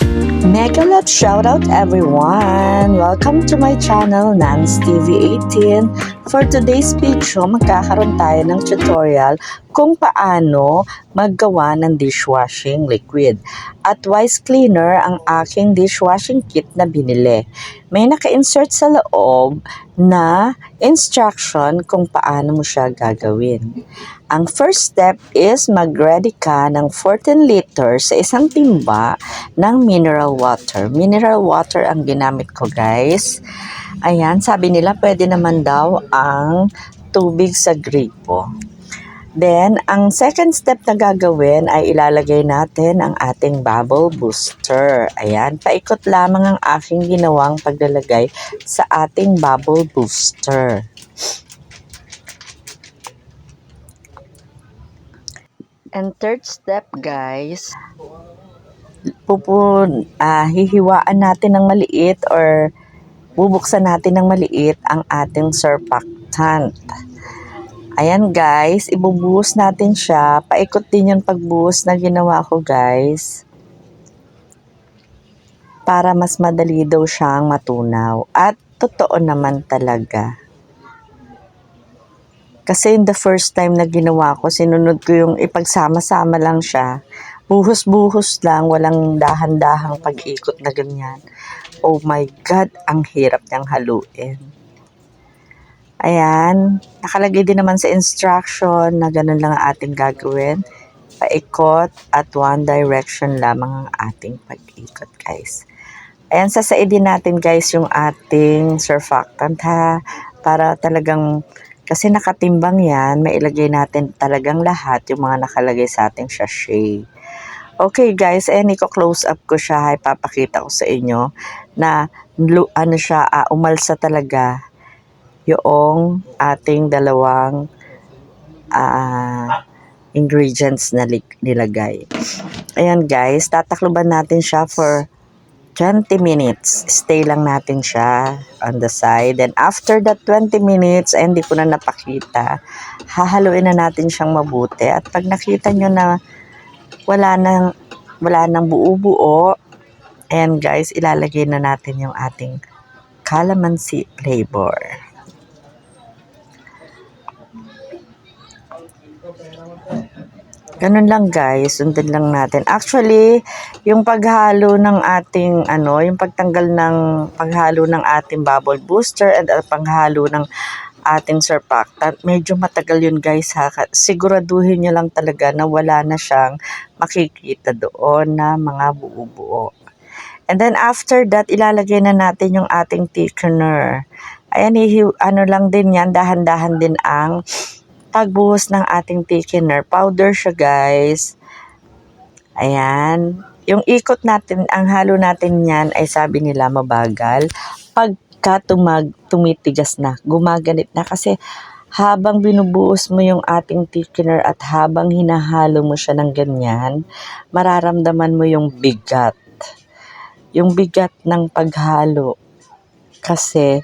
Mega love shoutout everyone! Welcome to my channel, Nance TV 18. For today's video, magkakaroon tayo ng tutorial kung paano maggawa ng dishwashing liquid. At Wise Cleaner ang aking dishwashing kit na binili. May naka-insert sa loob na instruction kung paano mo siya gagawin. Ang first step is mag-ready ka ng 14 liters sa isang timba ng mineral water. Mineral water ang ginamit ko, guys. Ayan, sabi nila pwede naman daw ang tubig sa gripo. Then, ang second step na gagawin ay ilalagay natin ang ating bubble booster. Ayan, paikot lamang ang aking ginawang paglalagay sa ating bubble booster. And third step, guys, hihiwaan natin ng maliit or bubuksan natin ng maliit ang ating surfactant. Ayan, guys, ibubuhos natin siya. Paikot din yung pagbuhos na ginawa ko, guys, para mas madali daw siyang matunaw. At totoo naman talaga. Kasi the first time na ginawa ko, sinunod ko yung ipagsama-sama lang siya. Buhos-buhos lang, walang dahan-dahang pag-ikot na ganyan. Oh my God, ang hirap niyang haluin. Ayan, nakalagay din naman sa instruction na ganun lang ang ating gagawin. Paikot at one direction lamang ang ating pag-ikot, guys. Ayan, sasaidin natin, guys, yung ating surfactant, ha, para talagang, kasi nakatimbang yan, mailagay natin talagang lahat yung mga nakalagay sa ating sachet. Okay, guys, ayan, i-close up ko siya, ipapakita ko sa inyo na umalsa talaga yung ating dalawang ingredients na nilagay. Ayan, guys, tatakloban natin siya for 20 minutes. Stay lang natin siya on the side. And after that 20 minutes, hindi ko na napakita, hahaluin na natin siyang mabuti. At pag nakita nyo na wala nang buo-buo, ayan, guys, ilalagay na natin yung ating calamansi flavor. Ganun lang, guys, sundin lang natin. Actually, yung paghalo ng ating yung paghalo ng ating bubble booster and paghalo ng ating surfactant, medyo matagal yun, guys, ha. Siguraduhin nyo lang talaga na wala na siyang makikita doon na mga buo-buo. And then after that, ilalagay na natin yung ating thickener. Ayan, lang din yan, dahan-dahan din ang pagbuhos ng ating thickener. Powder siya, guys. Ayan. Yung ikot natin, ang halo natin yan ay sabi nila mabagal. Pagka tumitigas na, gumaganit na, kasi habang binubuhos mo yung ating thickener at habang hinahalo mo siya ng ganyan, mararamdaman mo yung bigat. Yung bigat ng paghalo kasi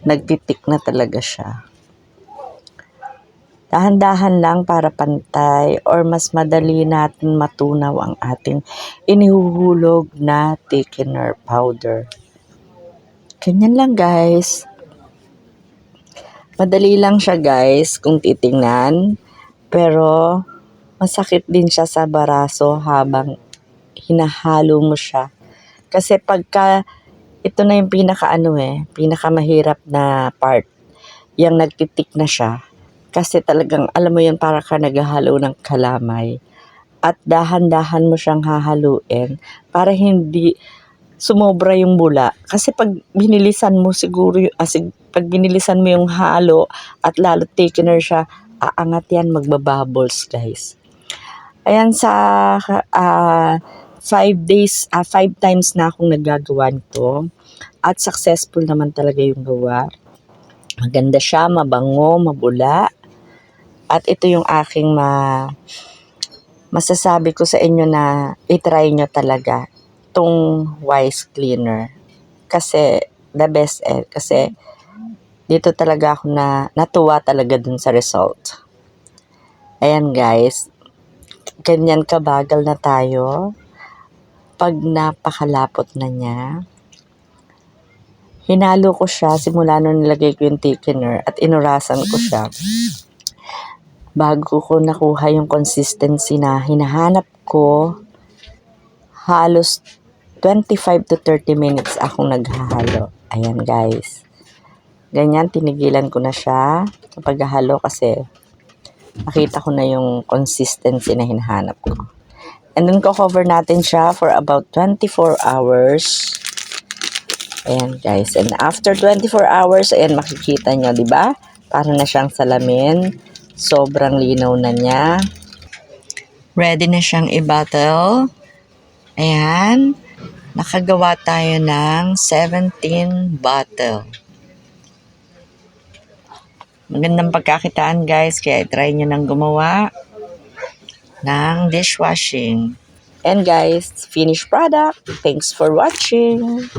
nagtitik na talaga siya. Dahan-dahan lang para pantay or mas madali natin matunaw ang ating inihuhulog na thickener powder. Ganyan lang, guys. Madali lang siya, guys, kung titingnan. Pero masakit din siya sa baraso habang hinahalo mo siya. Kasi pagka ito na yung pinakamahirap na part. Yung nagtitik na siya. Kasi talagang, alam mo yun, para ka naghahalo ng kalamay. At dahan-dahan mo siyang hahaluin para hindi sumobra yung bula. Kasi pag binilisan mo pag binilisan mo yung halo at lalo thickener siya, aangat yan, magbabubbles, guys. Ayan, sa 5 times na akong nagagawa nito. At successful naman talaga yung gawa. Maganda siya, mabango, mabula. At ito yung aking masasabi ko sa inyo na itry nyo talaga itong Wise Cleaner. Kasi the best kasi dito talaga ako natuwa talaga dun sa result. Ayan, guys, ganyan kabagal na tayo. Kapag napakalapot na niya, hinalo ko siya simula nung nilagay ko yung thickener at inurasan ko siya. Bago ko nakuha yung consistency na hinahanap ko, halos 25 to 30 minutes akong naghahalo. Ayan guys. Ganyan, tinigilan ko na siya sa paghahalo kasi nakita ko na yung consistency na hinahanap ko. And then, cover natin siya for about 24 hours. Ayan, guys. And after 24 hours, ayan, makikita nyo, di ba? Para na siyang salamin. Sobrang linaw na niya. Ready na siyang i-bottle. Ayan. Nakagawa tayo ng 17 bottle. Magandang pagkakitaan, guys. Kaya try nyo nang gumawa ng dishwashing. And guys, finished product. Thanks for watching.